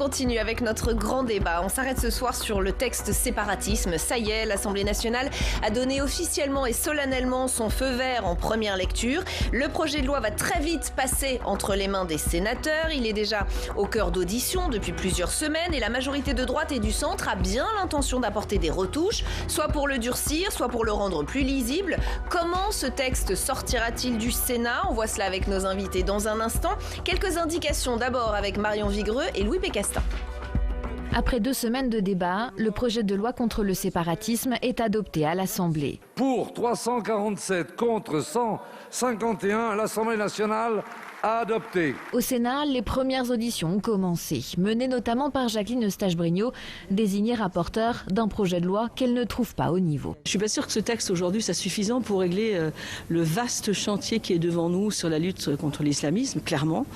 Continue avec notre grand débat. On s'arrête ce soir sur le texte séparatisme. Ça y est, l'Assemblée nationale a donné officiellement et solennellement son feu vert en première lecture. Le projet de loi va très vite passer entre les mains des sénateurs. Il est déjà au cœur d'auditions depuis plusieurs semaines et la majorité de droite et du centre a bien l'intention d'apporter des retouches, soit pour le durcir, soit pour le rendre plus lisible. Comment ce texte sortira-t-il du Sénat? On voit cela avec nos invités dans un instant. Quelques indications d'abord avec Marion Vigreux et Louis Pécastin. Après 2 semaines de débat, le projet de loi contre le séparatisme est adopté à l'Assemblée. Pour 347 contre 151, l'Assemblée nationale a adopté. Au Sénat, les premières auditions ont commencé, menées notamment par Jacqueline Eustache-Brinio, désignée rapporteure d'un projet de loi qu'elle ne trouve pas au niveau. Je ne suis pas sûre que ce texte aujourd'hui soit suffisant pour régler le vaste chantier qui est devant nous sur la lutte contre l'islamisme, clairement.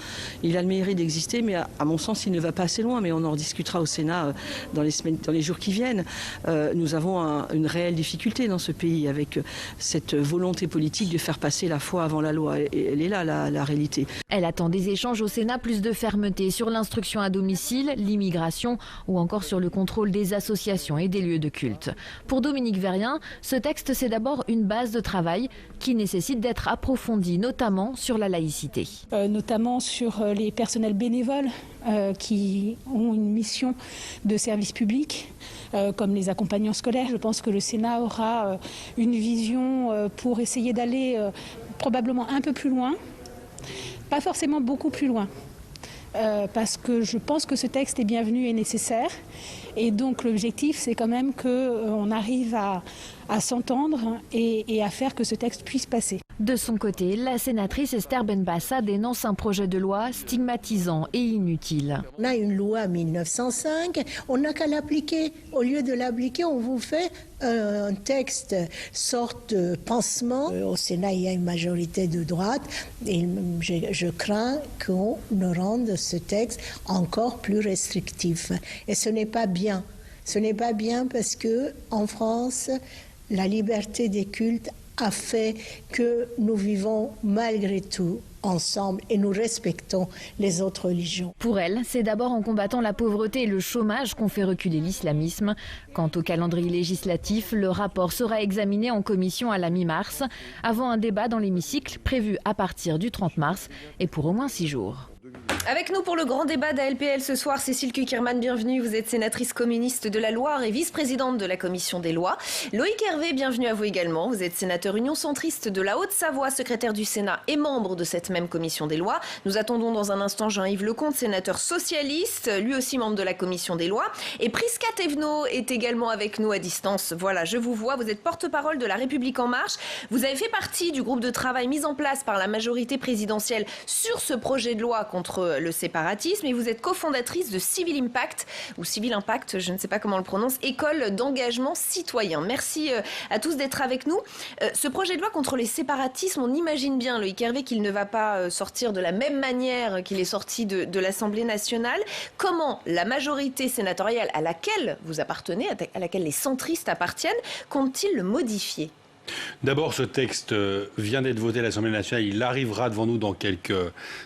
Il a le mérite d'exister, mais à mon sens, il ne va pas assez loin. Mais on en rediscutera au Sénat dans les jours qui viennent. Nous avons une réelle difficulté dans ce pays avec cette volonté politique de faire passer la foi avant la loi. Et elle est là, la réalité. Elle attend des échanges au Sénat, plus de fermeté sur l'instruction à domicile, l'immigration ou encore sur le contrôle des associations et des lieux de culte. Pour Dominique Vérien, ce texte, c'est d'abord une base de travail qui nécessite d'être approfondie, notamment sur la laïcité. Notamment sur les personnels bénévoles qui ont une mission de service public, comme les accompagnants scolaires. Je pense que le Sénat aura une vision pour essayer d'aller probablement un peu plus loin. Pas forcément beaucoup plus loin, parce que je pense que ce texte est bienvenu et nécessaire. Et donc l'objectif, c'est quand même qu'on arrive à s'entendre et à faire que ce texte puisse passer. De son côté, la sénatrice Esther Benbassa dénonce un projet de loi stigmatisant et inutile. On a une loi 1905, on n'a qu'à l'appliquer. Au lieu de l'appliquer, on vous fait un texte, sorte de pansement. Au Sénat, il y a une majorité de droite et je crains qu'on ne rende ce texte encore plus restrictif. Et ce n'est pas bien. Ce n'est pas bien parce que en France, la liberté des cultes a fait que nous vivons malgré tout ensemble et nous respectons les autres religions. Pour elle, c'est d'abord en combattant la pauvreté et le chômage qu'on fait reculer l'islamisme. Quant au calendrier législatif, le rapport sera examiné en commission à la mi-mars, avant un débat dans l'hémicycle prévu à partir du 30 mars et pour au moins 6 jours. Avec nous pour le grand débat d'ALPL ce soir, Cécile Cukierman, bienvenue. Vous êtes sénatrice communiste de la Loire et vice-présidente de la commission des lois. Loïc Hervé, bienvenue à vous également. Vous êtes sénateur Union centriste de la Haute-Savoie, secrétaire du Sénat et membre de cette même commission des lois. Nous attendons dans un instant Jean-Yves Lecomte, sénateur socialiste, lui aussi membre de la commission des lois. Et Prisca Thévenot est également avec nous à distance. Voilà, je vous vois. Vous êtes porte-parole de La République En Marche. Vous avez fait partie du groupe de travail mis en place par la majorité présidentielle sur ce projet de loi contre le séparatisme et vous êtes cofondatrice de Civil Impact, ou Civil Impact, je ne sais pas comment on le prononce, école d'engagement citoyen. Merci à tous d'être avec nous. Ce projet de loi contre les séparatismes, on imagine bien, Loïc Hervé, qu'il ne va pas sortir de la même manière qu'il est sorti de l'Assemblée nationale. Comment la majorité sénatoriale à laquelle vous appartenez, à laquelle les centristes appartiennent, compte-t-il le modifier ? D'abord, ce texte vient d'être voté à l'Assemblée nationale. Il arrivera devant nous dans quelques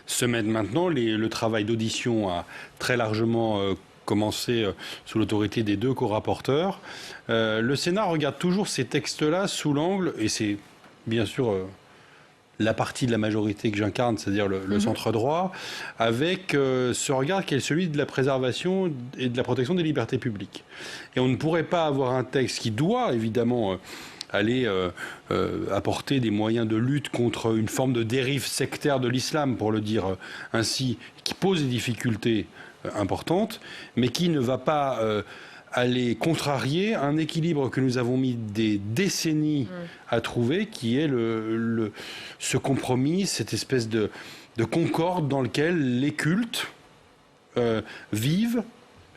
semaines maintenant. Le travail d'audition a très largement commencé sous l'autorité des 2 co-rapporteurs. Le Sénat regarde toujours ces textes-là sous l'angle, et c'est bien sûr la partie de la majorité que j'incarne, c'est-à-dire le centre-droit, avec ce regard qui est celui de la préservation et de la protection des libertés publiques. Et on ne pourrait pas avoir un texte qui doit évidemment aller apporter des moyens de lutte contre une forme de dérive sectaire de l'islam, pour le dire ainsi, qui pose des difficultés importantes, mais qui ne va pas aller contrarier un équilibre que nous avons mis des décennies à trouver, qui est ce compromis, cette espèce de concorde dans lequel les cultes vivent,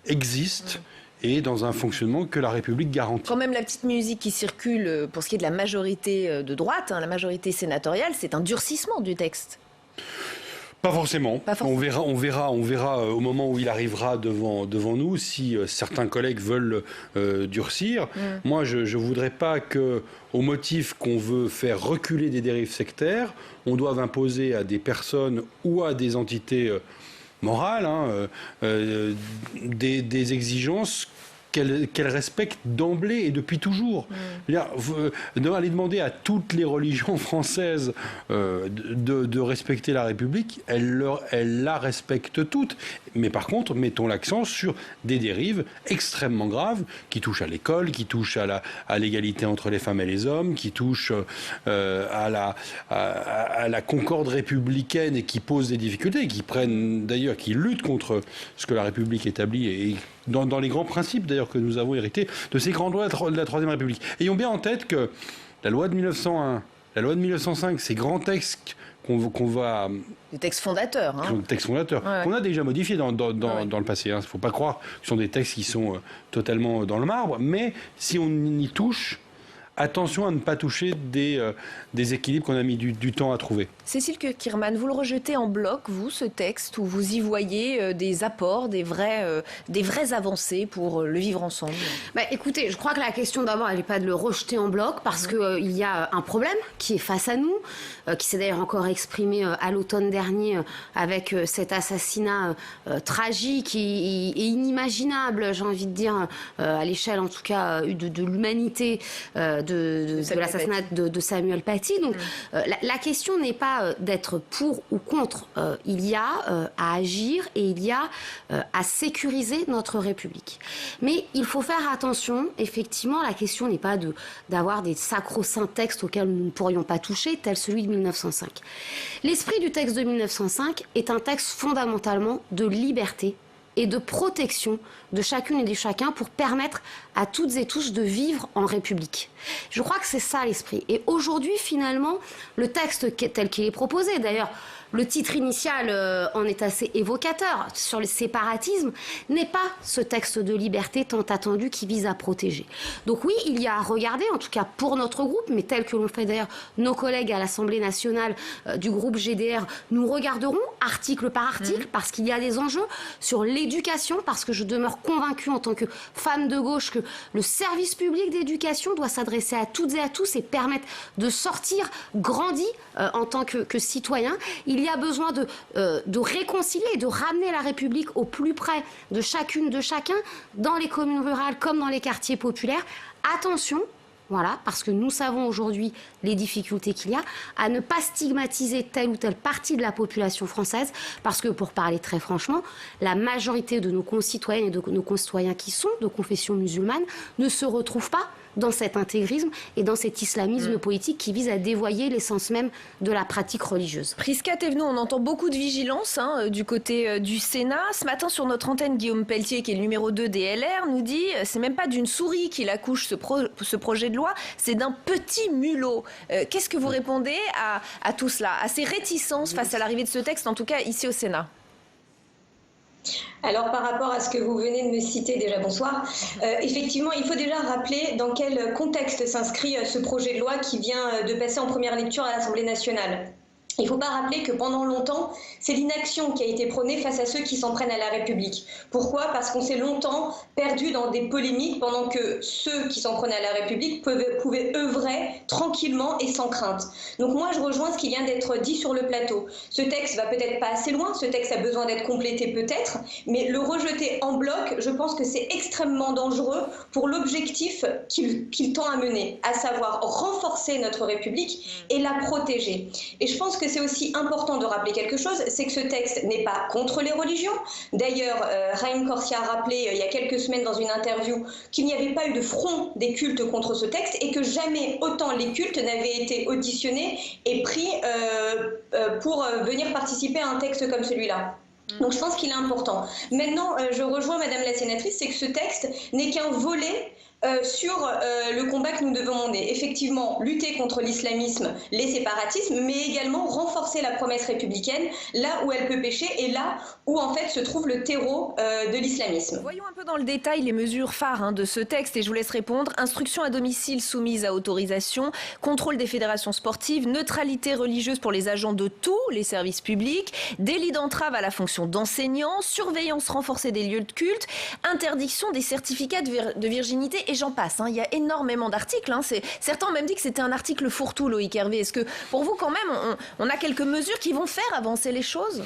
existent, et dans un fonctionnement que la République garantit. Quand même, la petite musique qui circule pour ce qui est de la majorité de droite, la majorité sénatoriale, c'est un durcissement du texte. Pas forcément. On verra au moment où il arrivera devant nous si certains collègues veulent durcir. Moi, je ne voudrais pas qu'au motif qu'on veut faire reculer des dérives sectaires, on doive imposer à des personnes ou à des entités morale, des exigences qu'elle respecte d'emblée et depuis toujours. Aller demander à toutes les religions françaises de respecter la République, elle la respecte toutes. Mais par contre, mettons l'accent sur des dérives extrêmement graves qui touchent à l'école, qui touchent à l'égalité entre les femmes et les hommes, qui touchent à la concorde républicaine et qui posent des difficultés, qui luttent contre ce que la République établit et dans les grands principes d'ailleurs que nous avons hérités de ces grands droits de la Troisième République. Ayons bien en tête que la loi de 1901, la loi de 1905, ces grands textes qu'on va... Des textes fondateurs. Qu'on a déjà modifiés dans le passé. Il ne faut pas croire que ce sont des textes qui sont totalement dans le marbre, mais si on y touche, attention à ne pas toucher des équilibres qu'on a mis du temps à trouver. Cécile Kukierman, vous le rejetez en bloc, vous, ce texte, où vous y voyez des apports, des vraies avancées pour le vivre ensemble? Écoutez, je crois que la question d'abord, elle n'est pas de le rejeter en bloc, parce qu'il y a un problème qui est face à nous, qui s'est d'ailleurs encore exprimé à l'automne dernier avec cet assassinat tragique et inimaginable, j'ai envie de dire, à l'échelle en tout cas de l'humanité, de l'assassinat de Samuel Paty. Donc la question n'est pas d'être pour ou contre. Il y a à agir et il y a à sécuriser notre République. Mais il faut faire attention, effectivement, la question n'est pas d'avoir des sacro-saints textes auxquels nous ne pourrions pas toucher, tel celui de 1905. L'esprit du texte de 1905 est un texte fondamentalement de liberté et de protection de chacune et de chacun pour permettre à toutes et tous de vivre en République. Je crois que c'est ça l'esprit. Et aujourd'hui, finalement, le texte tel qu'il est proposé, d'ailleurs, le titre initial en est assez évocateur, sur le séparatisme, n'est pas ce texte de liberté tant attendu qui vise à protéger. Donc oui, il y a à regarder, en tout cas pour notre groupe, mais tel que l'ont fait d'ailleurs nos collègues à l'Assemblée nationale du groupe GDR, nous regarderons article par article, parce qu'il y a des enjeux sur l'éducation, parce que je demeure convaincue en tant que femme de gauche que le service public d'éducation doit s'adresser à toutes et à tous et permettre de sortir grandi en tant que citoyen. Il y a besoin de réconcilier, de ramener la République au plus près de chacune, de chacun, dans les communes rurales comme dans les quartiers populaires. Attention, voilà, parce que nous savons aujourd'hui les difficultés qu'il y a, à ne pas stigmatiser telle ou telle partie de la population française, parce que, pour parler très franchement, la majorité de nos concitoyennes et de nos concitoyens qui sont de confession musulmane ne se retrouvent pas dans cet intégrisme et dans cet islamisme politique qui vise à dévoyer l'essence même de la pratique religieuse. Prisca Thévenot, on entend beaucoup de vigilance du côté du Sénat. Ce matin, sur notre antenne, Guillaume Pelletier, qui est le numéro 2 des LR, nous dit c'est même pas d'une souris qu'il accouche ce projet de loi, c'est d'un petit mulot. Qu'est-ce que vous répondez à tout cela, à ces réticences face à l'arrivée de ce texte, en tout cas ici au Sénat? Alors par rapport à ce que vous venez de me citer, déjà bonsoir, effectivement il faut déjà rappeler dans quel contexte s'inscrit ce projet de loi qui vient de passer en première lecture à l'Assemblée nationale. Il ne faut pas rappeler que pendant longtemps, c'est l'inaction qui a été prônée face à ceux qui s'en prennent à la République. Pourquoi ? Parce qu'on s'est longtemps perdu dans des polémiques pendant que ceux qui s'en prenaient à la République pouvaient œuvrer tranquillement et sans crainte. Donc moi, je rejoins ce qui vient d'être dit sur le plateau. Ce texte va peut-être pas assez loin, ce texte a besoin d'être complété peut-être, mais le rejeter en bloc, je pense que c'est extrêmement dangereux pour l'objectif qu'il tend à mener, à savoir renforcer notre République et la protéger. Et je pense que c'est aussi important de rappeler quelque chose, c'est que ce texte n'est pas contre les religions. D'ailleurs, Raïm Korsia a rappelé il y a quelques semaines dans une interview qu'il n'y avait pas eu de front des cultes contre ce texte et que jamais autant les cultes n'avaient été auditionnés et pris pour venir participer à un texte comme celui-là. Donc je pense qu'il est important. Maintenant, je rejoins Madame la sénatrice, c'est que ce texte n'est qu'un volet sur le combat que nous devons mener. Effectivement, lutter contre l'islamisme, les séparatismes, mais également renforcer la promesse républicaine là où elle peut pécher et là où en fait se trouve le terreau de l'islamisme. Voyons un peu dans le détail les mesures phares de ce texte et je vous laisse répondre. Instruction à domicile soumise à autorisation, contrôle des fédérations sportives, neutralité religieuse pour les agents de tous les services publics, délit d'entrave à la fonction d'enseignant, surveillance renforcée des lieux de culte, interdiction des certificats de virginité et j'en passe. Il y a énormément d'articles. Certains ont même dit que c'était un article fourre-tout, Loïc Hervé. Est-ce que pour vous, quand même, on a quelques mesures qui vont faire avancer les choses ?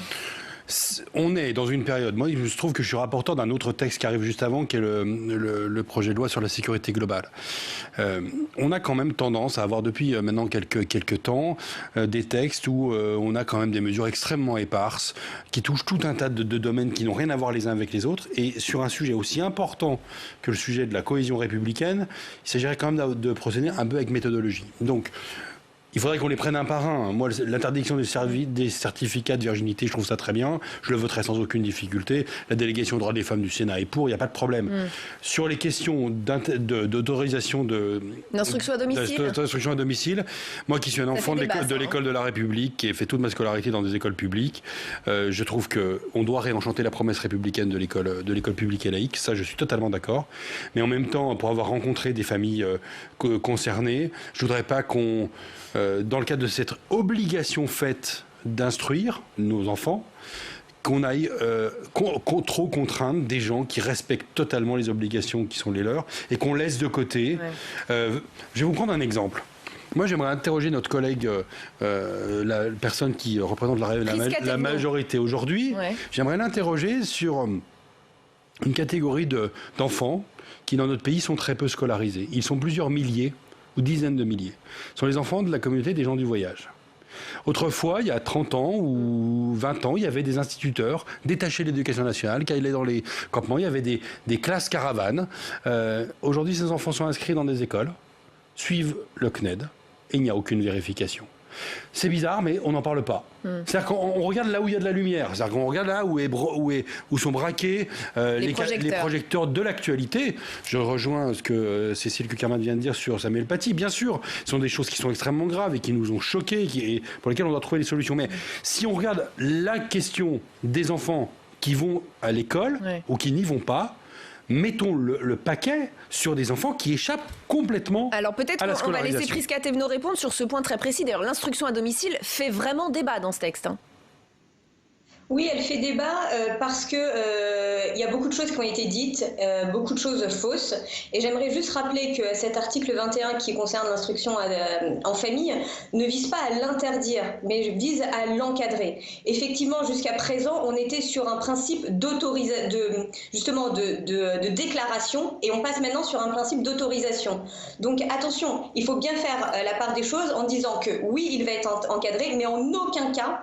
on est dans une période, moi je trouve que je suis rapporteur d'un autre texte qui arrive juste avant, qui est le projet de loi sur la sécurité globale. On a quand même tendance à avoir depuis maintenant quelques temps des textes où on a quand même des mesures extrêmement éparses, qui touchent tout un tas de domaines qui n'ont rien à voir les uns avec les autres, et sur un sujet aussi important que le sujet de la cohésion républicaine, il s'agirait quand même de procéder un peu avec méthodologie. Donc, il faudrait qu'on les prenne un par un. Moi, l'interdiction des certificats de virginité, je trouve ça très bien. Je le voterai sans aucune difficulté. La délégation aux droits des femmes du Sénat est pour, il n'y a pas de problème. Sur les questions d'autorisation d'instruction à domicile. Moi qui suis un enfant de l'école de la République, qui ai fait toute ma scolarité dans des écoles publiques, je trouve qu'on doit réenchanter la promesse républicaine de l'école publique et laïque. Ça, je suis totalement d'accord. Mais en même temps, pour avoir rencontré des familles concernées, je ne voudrais pas qu'on... dans le cadre de cette obligation faite d'instruire nos enfants, qu'on aille trop contraindre des gens qui respectent totalement les obligations qui sont les leurs et qu'on laisse de côté. Je vais vous prendre un exemple. Moi, j'aimerais interroger notre collègue, la personne qui représente la majorité aujourd'hui. J'aimerais l'interroger sur une catégorie d'enfants qui, dans notre pays, sont très peu scolarisés. Ils sont plusieurs milliers ou dizaines de milliers. Ce sont les enfants de la communauté des gens du voyage. Autrefois, il y a 30 ans ou 20 ans, il y avait des instituteurs détachés de l'éducation nationale qui allaient dans les campements. Il y avait des classes caravanes. Aujourd'hui, ces enfants sont inscrits dans des écoles, suivent le CNED et il n'y a aucune vérification. C'est bizarre, mais on n'en parle pas. C'est-à-dire qu'on regarde là où il y a de la lumière. C'est-à-dire qu'on regarde là où sont braqués les projecteurs de l'actualité. Je rejoins ce que Cécile Cukierman vient de dire sur Samuel Paty. Bien sûr, ce sont des choses qui sont extrêmement graves et qui nous ont choqués et pour lesquelles on doit trouver des solutions. Mais si on regarde la question des enfants qui vont à l'école ou qui n'y vont pas, mettons le paquet sur des enfants qui échappent complètement à la scolarisation. Alors peut-être qu'on va laisser Prisca Thévenot répondre sur ce point très précis. D'ailleurs, l'instruction à domicile fait vraiment débat dans ce texte. Oui, elle fait débat parce que il y a beaucoup de choses qui ont été dites, beaucoup de choses fausses. Et j'aimerais juste rappeler que cet article 21 qui concerne l'instruction en famille ne vise pas à l'interdire, mais vise à l'encadrer. Effectivement, jusqu'à présent, on était sur un principe de déclaration, et on passe maintenant sur un principe d'autorisation. Donc attention, il faut bien faire la part des choses en disant que oui, il va être encadré, mais en aucun cas,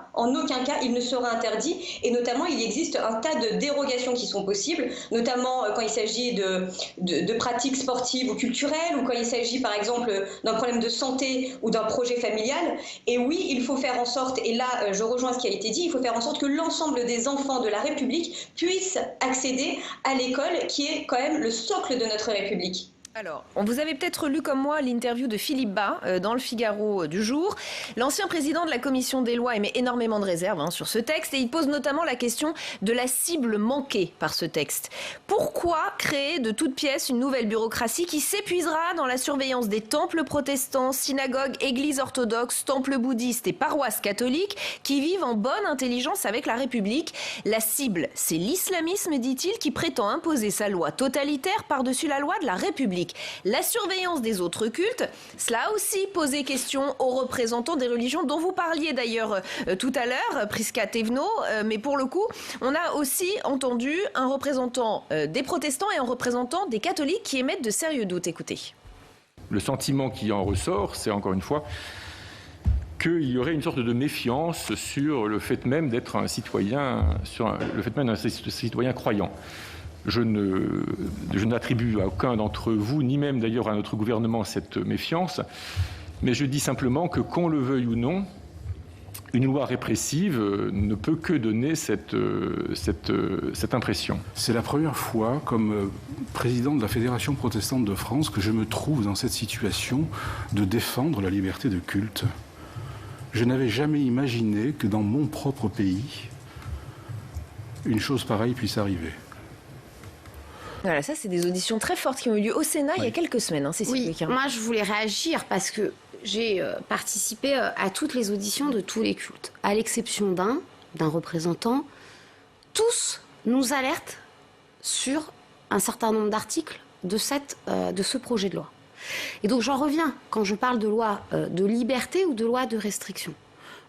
il ne sera interdit. Et notamment, il existe un tas de dérogations qui sont possibles, notamment quand il s'agit de pratiques sportives ou culturelles, ou quand il s'agit par exemple d'un problème de santé ou d'un projet familial. Et oui, il faut faire en sorte, et là je rejoins ce qui a été dit, il faut faire en sorte que l'ensemble des enfants de la République puissent accéder à l'école, qui est quand même le socle de notre République. Alors, vous avez peut-être lu comme moi l'interview de Philippe Bas dans le Figaro du jour. L'ancien président de la commission des lois émet énormément de réserves sur ce texte et il pose notamment la question de la cible manquée par ce texte. Pourquoi créer de toutes pièces une nouvelle bureaucratie qui s'épuisera dans la surveillance des temples protestants, synagogues, églises orthodoxes, temples bouddhistes et paroisses catholiques qui vivent en bonne intelligence avec la République? La cible, c'est l'islamisme, dit-il, qui prétend imposer sa loi totalitaire par-dessus la loi de la République. La surveillance des autres cultes, cela a aussi posé question aux représentants des religions dont vous parliez d'ailleurs tout à l'heure, Prisca Thévenot, mais pour le coup, on a aussi entendu un représentant des protestants et un représentant des catholiques qui émettent de sérieux doutes. Écoutez. Le sentiment qui en ressort, c'est encore une fois qu'il y aurait une sorte de méfiance sur le fait même d'être un citoyen, sur le fait même d'un citoyen croyant. Je n'attribue à aucun d'entre vous, ni même d'ailleurs à notre gouvernement, cette méfiance, mais je dis simplement que, qu'on le veuille ou non, une loi répressive ne peut que donner cette impression. C'est la première fois, comme président de la Fédération protestante de France, que je me trouve dans cette situation de défendre la liberté de culte. Je n'avais jamais imaginé que dans mon propre pays, une chose pareille puisse arriver. Voilà, ça c'est des auditions très fortes qui ont eu lieu au Sénat il y a quelques semaines. Oui, moi je voulais réagir parce que j'ai participé à toutes les auditions de tous les cultes, à l'exception d'un représentant. Tous nous alertent sur un certain nombre d'articles de ce projet de loi. Et donc j'en reviens quand je parle de loi de liberté ou de loi de restriction.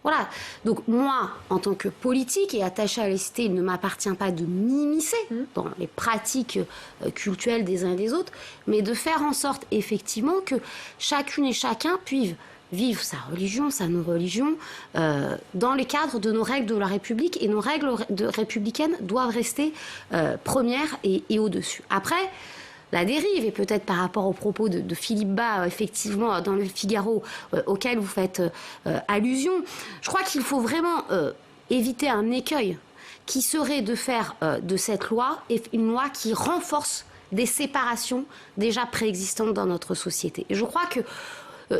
Voilà. Donc moi, en tant que politique et attachée à la laïcité, il ne m'appartient pas de m'immiscer dans les pratiques cultuelles des uns et des autres, mais de faire en sorte effectivement que chacune et chacun puisse vivre sa religion, sa non-religion, dans les cadres de nos règles de la République. Et nos règles républicaines doivent rester premières et au-dessus. Après, la dérive, et peut-être par rapport aux propos de Philippe Bas, effectivement, dans le Figaro, auquel vous faites allusion, je crois qu'il faut vraiment éviter un écueil qui serait de faire de cette loi une loi qui renforce des séparations déjà préexistantes dans notre société. Et je crois que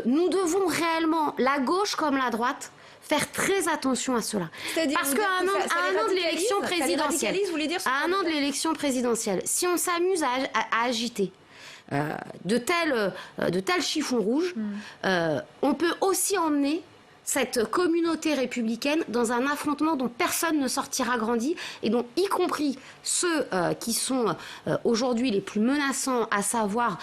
nous devons réellement, la gauche comme la droite, faire très attention à cela. Parce qu'à un an de l'élection présidentielle, si on s'amuse à agiter de tels chiffons rouges, on peut aussi emmener cette communauté républicaine dans un affrontement dont personne ne sortira grandi et dont, y compris ceux qui sont aujourd'hui les plus menaçants, à savoir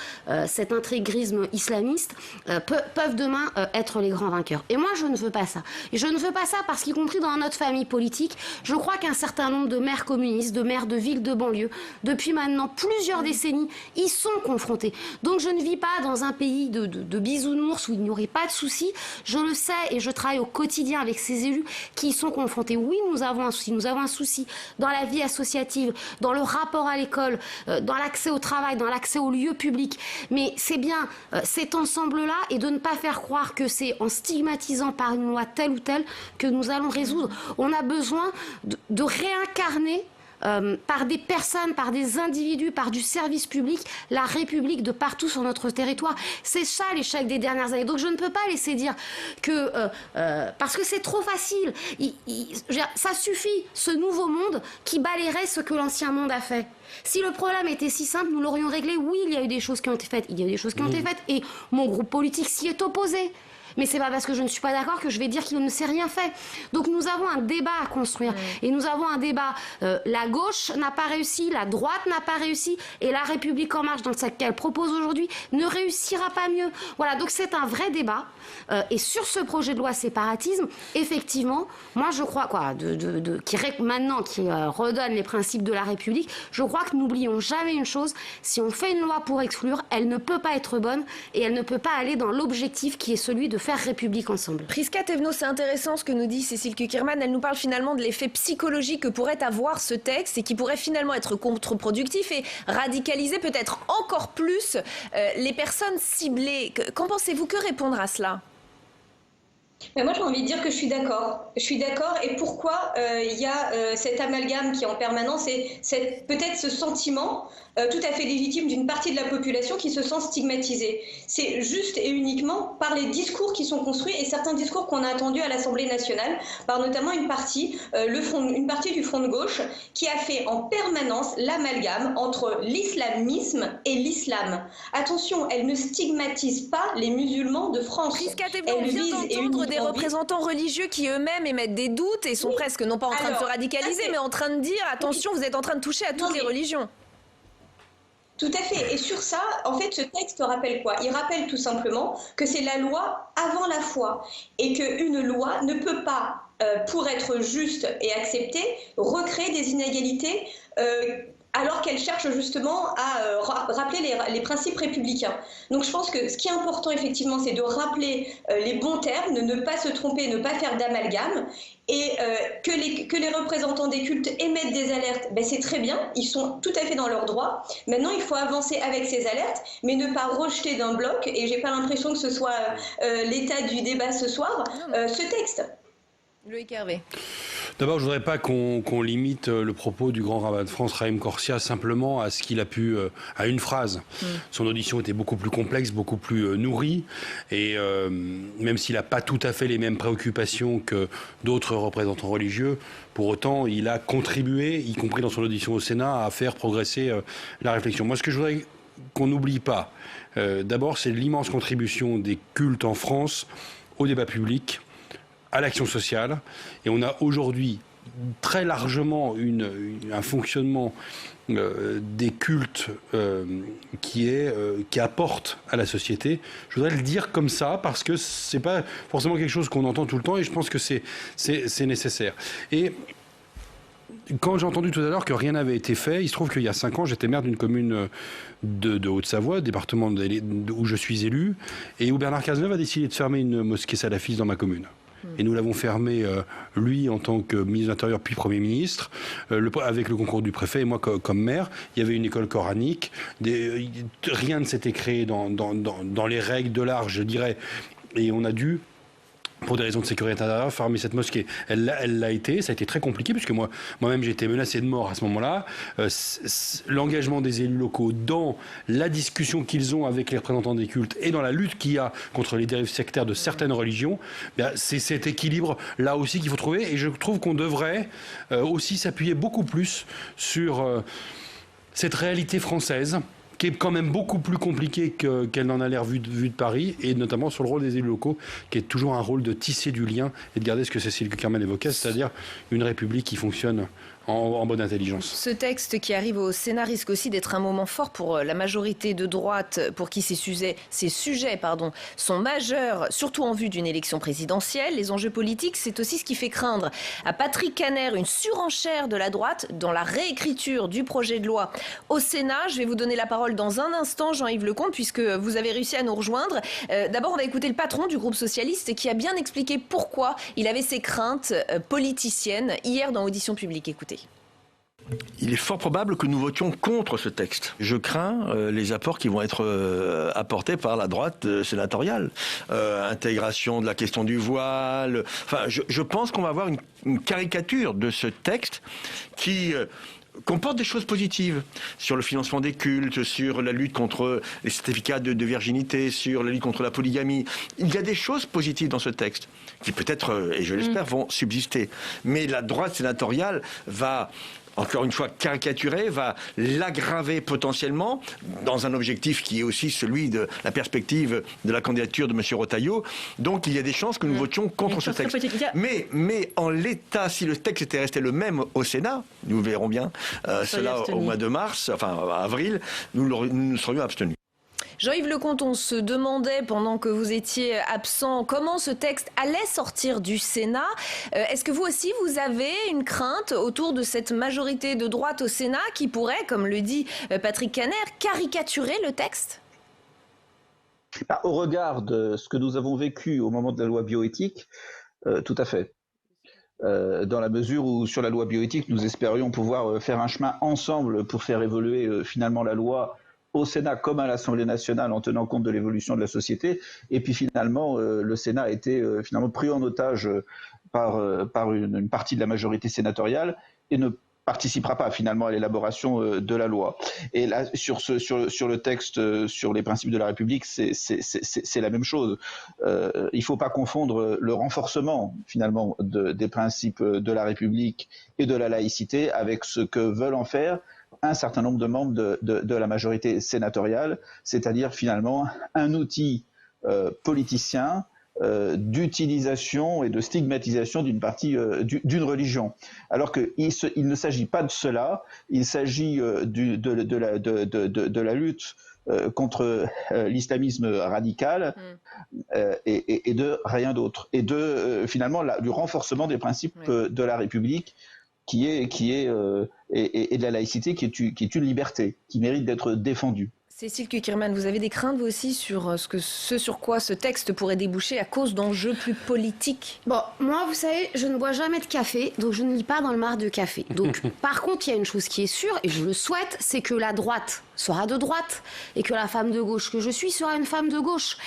cet intégrisme islamiste, peuvent demain être les grands vainqueurs. Et moi, je ne veux pas ça. Et je ne veux pas ça parce qu'y compris dans notre famille politique, je crois qu'un certain nombre de maires communistes, de maires de villes, de banlieues, depuis maintenant plusieurs décennies, y sont confrontés. Donc je ne vis pas dans un pays de bisounours où il n'y aurait pas de soucis. Je le sais et je travaille au quotidien avec ces élus qui y sont confrontés. Oui, nous avons un souci. Nous avons un souci dans la vie associative, dans le rapport à l'école, dans l'accès au travail, dans l'accès aux lieux publics. Mais c'est bien cet ensemble-là et de ne pas faire croire que c'est en stigmatisant par une loi telle ou telle que nous allons résoudre. On a besoin de réincarner par des personnes, par des individus, par du service public, la République de partout sur notre territoire. C'est ça l'échec des dernières années. Donc je ne peux pas laisser dire que... parce que c'est trop facile. Ça suffit, ce nouveau monde qui balayerait ce que l'ancien monde a fait. Si le problème était si simple, nous l'aurions réglé. Oui, il y a eu des choses qui ont été faites. Il y a eu des choses qui ont été faites. Et mon groupe politique s'y est opposé. Mais c'est pas parce que je ne suis pas d'accord que je vais dire qu'il ne s'est rien fait. Donc nous avons un débat à construire. Et nous avons un débat. La gauche n'a pas réussi, la droite n'a pas réussi, et la République en marche, dans ce qu'elle propose aujourd'hui, ne réussira pas mieux. Voilà, donc c'est un vrai débat. Et sur ce projet de loi séparatisme, effectivement, moi je crois qui redonne les principes de la République, je crois que n'oublions jamais une chose, si on fait une loi pour exclure, elle ne peut pas être bonne et elle ne peut pas aller dans l'objectif qui est celui de faire République ensemble. Prisca Thévenot, c'est intéressant ce que nous dit Cécile Cukierman. Elle nous parle finalement de l'effet psychologique que pourrait avoir ce texte et qui pourrait finalement être contre-productif et radicaliser peut-être encore plus les personnes ciblées. Qu'en pensez-vous? Que répondre à cela? Mais moi, j'ai envie de dire que je suis d'accord. Je suis d'accord. Et pourquoi il y a cet amalgame qui est en permanence et peut-être ce sentiment tout à fait légitime d'une partie de la population qui se sent stigmatisée. C'est juste et uniquement par les discours qui sont construits et certains discours qu'on a entendus à l'Assemblée nationale, par notamment une partie du front de gauche qui a fait en permanence l'amalgame entre l'islamisme et l'islam. Attention, elle ne stigmatise pas les musulmans de France. Prisca Thévenot, on vient d'entendre des représentants religieux qui eux-mêmes émettent des doutes et sont presque, non pas en train de se radicaliser, mais en train de dire attention, vous êtes en train de toucher à toutes les religions. Tout à fait. Et sur ça, en fait, ce texte rappelle quoi? Il rappelle tout simplement que c'est la loi avant la foi et qu'une loi ne peut pas, pour être juste et acceptée, recréer des inégalités alors qu'elle cherche justement à rappeler les principes républicains. Donc je pense que ce qui est important effectivement, c'est de rappeler les bons termes, de ne pas se tromper, ne pas faire d'amalgame, et que les représentants des cultes émettent des alertes, ben c'est très bien, ils sont tout à fait dans leurs droits. Maintenant, il faut avancer avec ces alertes, mais ne pas rejeter d'un bloc, et j'ai pas l'impression que ce soit l'état du débat ce soir, ce texte. Loïc Hervé. D'abord, je ne voudrais pas qu'on limite le propos du grand rabbin de France, Raïm Corsia, simplement à ce qu'il a pu, à une phrase. Son audition était beaucoup plus complexe, beaucoup plus nourrie, et même s'il n'a pas tout à fait les mêmes préoccupations que d'autres représentants religieux, pour autant, il a contribué, y compris dans son audition au Sénat, à faire progresser la réflexion. Moi, ce que je voudrais qu'on n'oublie pas, d'abord, c'est l'immense contribution des cultes en France au débat public, à l'action sociale. Et on a aujourd'hui très largement un fonctionnement des cultes qui apporte à la société. Je voudrais le dire comme ça parce que c'est pas forcément quelque chose qu'on entend tout le temps et je pense que c'est nécessaire. Et quand j'ai entendu tout à l'heure que rien n'avait été fait, il se trouve qu'il y a 5 ans, j'étais maire d'une commune de Haute-Savoie, département où je suis élu, et où Bernard Cazeneuve a décidé de fermer une mosquée salafiste dans ma commune. Et nous l'avons fermé, lui, en tant que ministre de l'Intérieur, puis Premier ministre, avec le concours du préfet, et moi, comme maire. Il y avait une école coranique. Rien ne s'était créé dans les règles de l'art, je dirais. Et on a dû, pour des raisons de sécurité intérieure, fermer cette mosquée. Elle l'a été, ça a été très compliqué, puisque moi-même j'ai été menacé de mort à ce moment-là. L'engagement des élus locaux dans la discussion qu'ils ont avec les représentants des cultes et dans la lutte qu'il y a contre les dérives sectaires de certaines religions, c'est cet équilibre-là aussi qu'il faut trouver. Et je trouve qu'on devrait aussi s'appuyer beaucoup plus sur cette réalité française, qui est quand même beaucoup plus compliquée qu'elle n'en a l'air vue de Paris, et notamment sur le rôle des élus locaux, qui est toujours un rôle de tisser du lien et de garder ce que Cécile Cukierman évoquait, c'est-à-dire une république qui fonctionne en bonne intelligence. Ce texte qui arrive au Sénat risque aussi d'être un moment fort pour la majorité de droite, pour qui ces sujets sont majeurs, surtout en vue d'une élection présidentielle. Les enjeux politiques, c'est aussi ce qui fait craindre à Patrick Kanner une surenchère de la droite dans la réécriture du projet de loi au Sénat. Je vais vous donner la parole dans un instant, Jean-Yves Lecomte, puisque vous avez réussi à nous rejoindre. D'abord, on va écouter le patron du groupe socialiste qui a bien expliqué pourquoi il avait ces craintes politiciennes hier dans Audition publique. Écoutez. Il est fort probable que nous votions contre ce texte. Je crains les apports qui vont être apportés par la droite sénatoriale. Intégration de la question du voile. Enfin, je pense qu'on va avoir une caricature de ce texte qui comporte des choses positives sur le financement des cultes, sur la lutte contre les certificats de virginité, sur la lutte contre la polygamie. Il y a des choses positives dans ce texte qui peut-être, et je l'espère, vont subsister. Mais la droite sénatoriale va, encore une fois, caricaturer, va l'aggraver potentiellement dans un objectif qui est aussi celui de la perspective de la candidature de M. Retailleau. Donc il y a des chances que nous votions contre ce texte. Mais en l'état, si le texte était resté le même au Sénat, nous verrons bien cela au mois de mars, enfin avril, nous nous serions abstenus. Jean-Yves Lecomte, on se demandait pendant que vous étiez absent comment ce texte allait sortir du Sénat. Est-ce que vous aussi, vous avez une crainte autour de cette majorité de droite au Sénat qui pourrait, comme le dit Patrick Kanner, caricaturer le texte ? Au regard de ce que nous avons vécu au moment de la loi bioéthique, tout à fait. Dans la mesure où, sur la loi bioéthique, nous espérions pouvoir faire un chemin ensemble pour faire évoluer finalement la loi au Sénat comme à l'Assemblée nationale en tenant compte de l'évolution de la société. Et puis finalement, le Sénat a été finalement pris en otage par une partie de la majorité sénatoriale et ne participera pas finalement à l'élaboration de la loi. Et là, sur le texte, sur les principes de la République, c'est la même chose. Il ne faut pas confondre le renforcement finalement des principes de la République et de la laïcité avec ce que veulent en faire un certain nombre de membres de la majorité sénatoriale, c'est-à-dire finalement un outil politicien d'utilisation et de stigmatisation d'une partie d'une religion. Alors qu'il ne s'agit pas de cela, il s'agit de la lutte contre l'islamisme radical et de rien d'autre. Et finalement du renforcement des principes de la République et de la laïcité qui est une liberté, qui mérite d'être défendue. Cécile Cukierman, vous avez des craintes vous aussi sur ce sur quoi ce texte pourrait déboucher à cause d'enjeux plus politiques ? Bon, moi, vous savez, je ne bois jamais de café, donc je ne lis pas dans le mar de café. Donc, par contre, il y a une chose qui est sûre, et je le souhaite, c'est que la droite sera de droite, et que la femme de gauche que je suis sera une femme de gauche.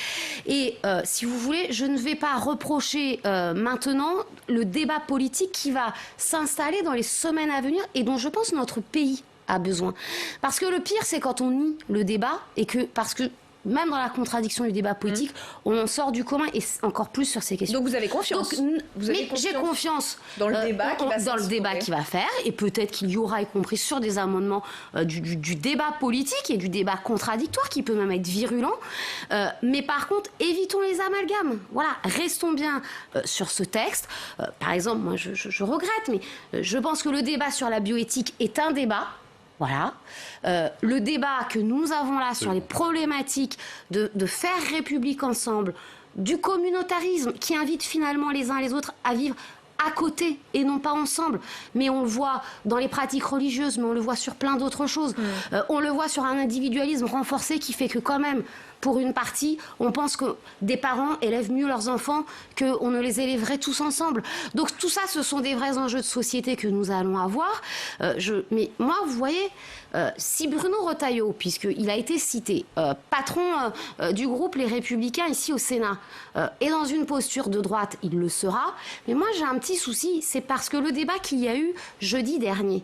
Et si vous voulez, je ne vais pas reprocher maintenant le débat politique qui va s'installer dans les semaines à venir, et dont je pense notre pays a besoin. Parce que le pire, c'est quand on nie le débat et que, parce que même dans la contradiction du débat politique, on en sort du commun et encore plus sur ces questions. Donc vous avez confiance. J'ai confiance dans le débat qui va faire, et peut-être qu'il y aura, y compris sur des amendements, du débat politique et du débat contradictoire qui peut même être virulent. Mais par contre, évitons les amalgames. Voilà, restons bien sur ce texte. Par exemple, moi je regrette, mais je pense que le débat sur la bioéthique est un débat. Voilà. Le débat que nous avons là sur les problématiques de faire République ensemble, du communautarisme qui invite finalement les uns les autres à vivre à côté et non pas ensemble. Mais on le voit dans les pratiques religieuses, mais on le voit sur plein d'autres choses. On le voit sur un individualisme renforcé qui fait que quand même, pour une partie, on pense que des parents élèvent mieux leurs enfants qu'on ne les élèverait tous ensemble. Donc tout ça, ce sont des vrais enjeux de société que nous allons avoir. Mais moi, vous voyez, si Bruno Retailleau, puisqu'il a été cité, patron du groupe Les Républicains ici au Sénat, est dans une posture de droite, il le sera. Mais moi, j'ai un petit souci, c'est parce que le débat qu'il y a eu jeudi dernier,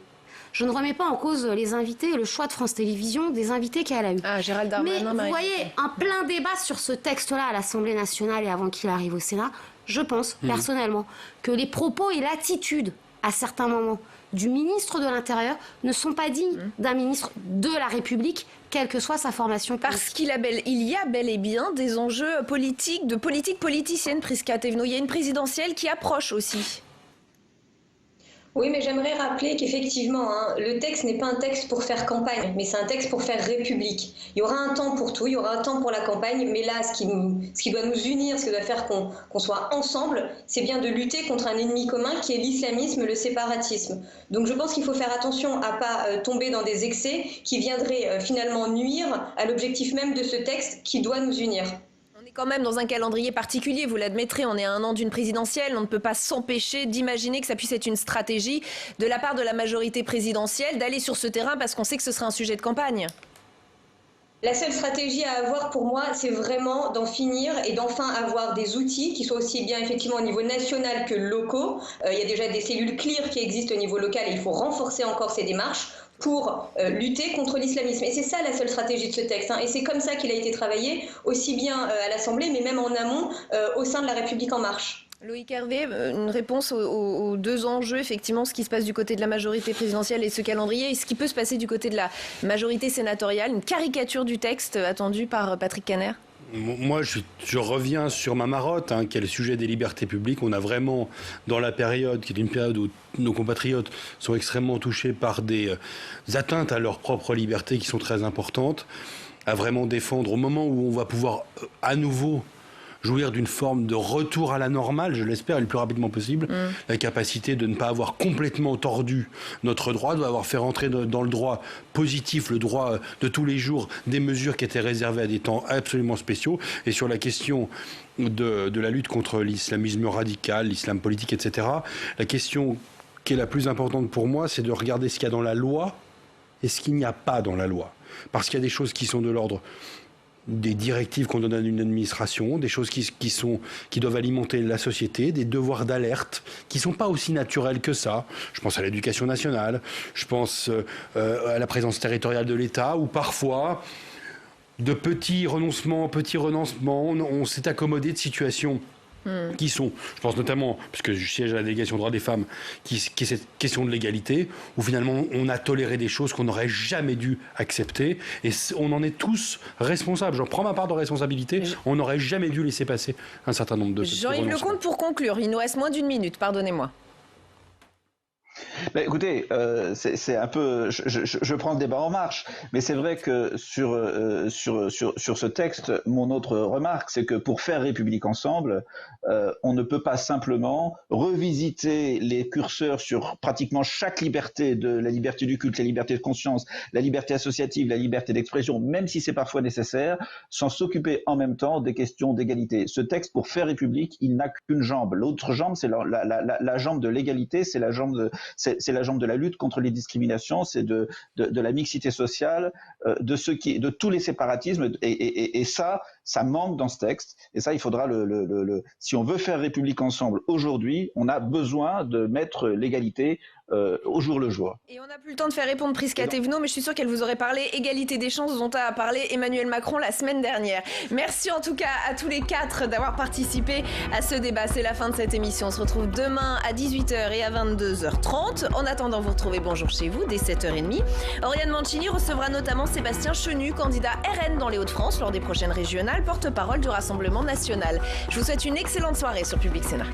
je ne remets pas en cause les invités et le choix de France Télévisions des invités qu'elle a eu. Gérald Darmanin, mais vous voyez, un plein débat sur ce texte-là à l'Assemblée nationale et avant qu'il arrive au Sénat, je pense personnellement que les propos et l'attitude à certains moments du ministre de l'Intérieur ne sont pas dignes d'un ministre de la République, quelle que soit sa formation politique. Parce qu'il y a bel et bien des enjeux politiques, de politique politicienne, Prisca Thévenot. Il y a une présidentielle qui approche aussi. Oui, mais j'aimerais rappeler qu'effectivement, le texte n'est pas un texte pour faire campagne, mais c'est un texte pour faire République. Il y aura un temps pour tout, il y aura un temps pour la campagne, mais là, ce qui doit nous unir, ce qui doit faire qu'on soit ensemble, c'est bien de lutter contre un ennemi commun qui est l'islamisme, le séparatisme. Donc je pense qu'il faut faire attention à ne pas tomber dans des excès qui viendraient finalement nuire à l'objectif même de ce texte qui doit nous unir. Quand même dans un calendrier particulier, vous l'admettrez, on est à un an d'une présidentielle, on ne peut pas s'empêcher d'imaginer que ça puisse être une stratégie de la part de la majorité présidentielle d'aller sur ce terrain parce qu'on sait que ce sera un sujet de campagne. La seule stratégie à avoir pour moi, c'est vraiment d'en finir et d'enfin avoir des outils qui soient aussi bien effectivement au niveau national que locaux. Il y a déjà des cellules CLEAR qui existent au niveau local et il faut renforcer encore ces démarches pour lutter contre l'islamisme. Et c'est ça la seule stratégie de ce texte. Et c'est comme ça qu'il a été travaillé, aussi bien à l'Assemblée, mais même en amont, au sein de La République En Marche. Loïc Hervé, une réponse aux deux enjeux, effectivement, ce qui se passe du côté de la majorité présidentielle et ce calendrier, et ce qui peut se passer du côté de la majorité sénatoriale, une caricature du texte attendue par Patrick Kanner. Moi, je reviens sur ma marotte, qui est le sujet des libertés publiques. On a vraiment, dans la période, qui est une période où nos compatriotes sont extrêmement touchés par des atteintes à leur propre liberté qui sont très importantes, à vraiment défendre au moment où on va pouvoir à nouveau jouir d'une forme de retour à la normale, je l'espère, le plus rapidement possible, la capacité de ne pas avoir complètement tordu notre droit, d'avoir fait rentrer dans le droit positif, le droit de tous les jours, des mesures qui étaient réservées à des temps absolument spéciaux. Et sur la question de la lutte contre l'islamisme radical, l'islam politique, etc., la question qui est la plus importante pour moi, c'est de regarder ce qu'il y a dans la loi et ce qu'il n'y a pas dans la loi. Parce qu'il y a des choses qui sont de l'ordre des directives qu'on donne à une administration, des choses qui doivent alimenter la société, des devoirs d'alerte qui ne sont pas aussi naturels que ça. Je pense à l'éducation nationale, je pense à la présence territoriale de l'État, où parfois, de petits renoncements, on s'est accommodé de situations qui sont, je pense notamment, puisque je siège à la délégation droits des femmes, qui est cette question de l'égalité, où finalement on a toléré des choses qu'on n'aurait jamais dû accepter, et on en est tous responsables. J'en prends ma part de responsabilité, on n'aurait jamais dû laisser passer un certain nombre de Jean-Yves Lecomte, pour conclure, il nous reste moins d'une minute, pardonnez-moi. Ben écoutez, c'est un peu, je prends le débat en marche, mais c'est vrai que sur ce texte, mon autre remarque, c'est que pour faire République ensemble, on ne peut pas simplement revisiter les curseurs sur pratiquement chaque liberté, de la liberté du culte, la liberté de conscience, la liberté associative, la liberté d'expression, même si c'est parfois nécessaire, sans s'occuper en même temps des questions d'égalité. Ce texte, pour faire République, il n'a qu'une jambe. L'autre jambe, c'est la jambe de l'égalité, c'est la jambe de la lutte contre les discriminations, c'est de la mixité sociale, de tous les séparatismes, et ça, Ça manque dans ce texte. Et ça, il faudra si on veut faire République ensemble aujourd'hui, on a besoin de mettre l'égalité au jour le jour. Et on n'a plus le temps de faire répondre Prisca Thévenot, mais je suis sûre qu'elle vous aurait parlé égalité des chances dont a parlé Emmanuel Macron la semaine dernière. Merci en tout cas à tous les 4 d'avoir participé à ce débat. C'est la fin de cette émission. On se retrouve demain à 18h et à 22h30. En attendant, vous retrouvez Bonjour chez vous dès 7h30. Oriane Mancini recevra notamment Sébastien Chenu, candidat RN dans les Hauts-de-France lors des prochaines régionales, porte-parole du Rassemblement national. Je vous souhaite une excellente soirée sur Public Sénat.